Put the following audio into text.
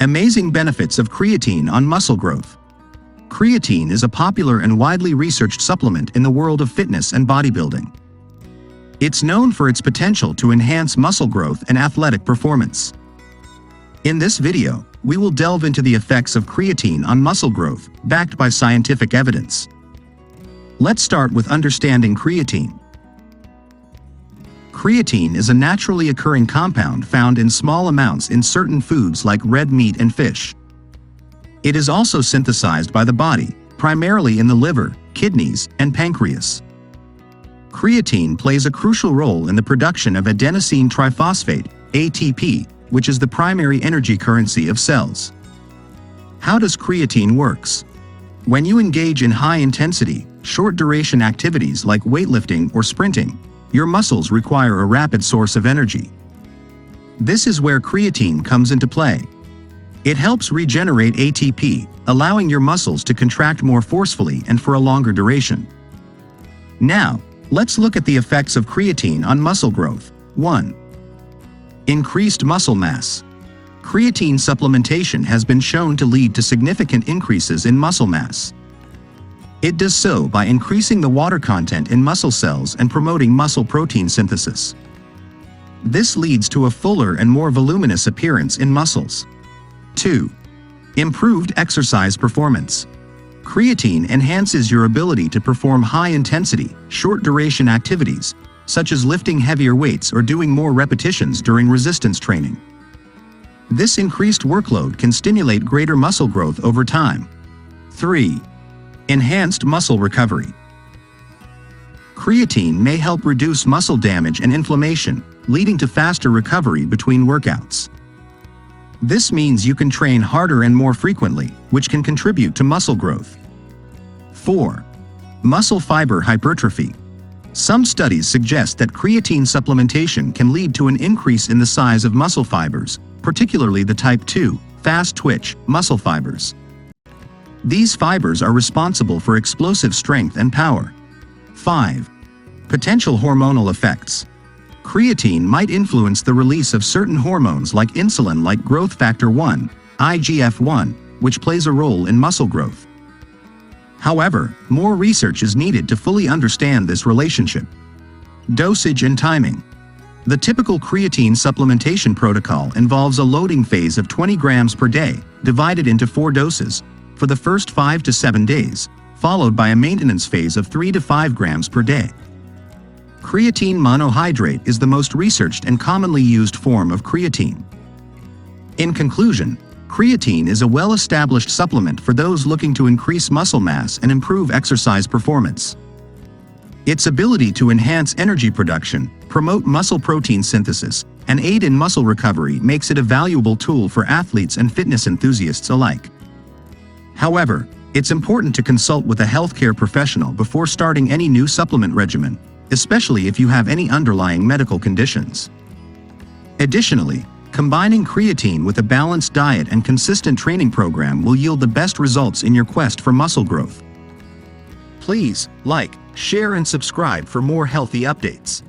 Amazing benefits of creatine on muscle growth. Creatine is a popular and widely researched supplement in the world of fitness and bodybuilding. It's known for its potential to enhance muscle growth and athletic performance. In this video, we will delve into the effects of creatine on muscle growth, backed by scientific evidence. Let's start with understanding creatine. Creatine is a naturally occurring compound found in small amounts in certain foods like red meat and fish. It is also synthesized by the body, primarily in the liver, kidneys, and pancreas. Creatine plays a crucial role in the production of adenosine triphosphate, ATP, which is the primary energy currency of cells. How does creatine works? When you engage in high-intensity, short-duration activities like weightlifting or sprinting, your muscles require a rapid source of energy. This is where creatine comes into play. It helps regenerate ATP, allowing your muscles to contract more forcefully and for a longer duration. Now, let's look at the effects of creatine on muscle growth. 1. Increased muscle mass. Creatine supplementation has been shown to lead to significant increases in muscle mass. It does so by increasing the water content in muscle cells and promoting muscle protein synthesis. This leads to a fuller and more voluminous appearance in muscles. 2. Improved exercise performance. Creatine enhances your ability to perform high-intensity, short-duration activities, such as lifting heavier weights or doing more repetitions during resistance training. This increased workload can stimulate greater muscle growth over time. 3. Enhanced muscle recovery. Creatine may help reduce muscle damage and inflammation, leading to faster recovery between workouts. This means you can train harder and more frequently, which can contribute to muscle growth. 4. Muscle fiber hypertrophy. Some studies suggest that creatine supplementation can lead to an increase in the size of muscle fibers, particularly the type 2, fast-twitch, muscle fibers. These fibers are responsible for explosive strength and power. 5. Potential hormonal effects. Creatine might influence the release of certain hormones like insulin like growth factor 1, IGF-1, which plays a role in muscle growth. However, more research is needed to fully understand this relationship. Dosage and timing. The typical creatine supplementation protocol involves a loading phase of 20 grams per day, divided into 4 doses, for the first 5 to 7 days, followed by a maintenance phase of 3 to 5 grams per day. Creatine monohydrate is the most researched and commonly used form of creatine. In conclusion, creatine is a well-established supplement for those looking to increase muscle mass and improve exercise performance. Its ability to enhance energy production, promote muscle protein synthesis, and aid in muscle recovery makes it a valuable tool for athletes and fitness enthusiasts alike. However, it's important to consult with a healthcare professional before starting any new supplement regimen, especially if you have any underlying medical conditions. Additionally, combining creatine with a balanced diet and consistent training program will yield the best results in your quest for muscle growth. Please like, share, and subscribe for more healthy updates.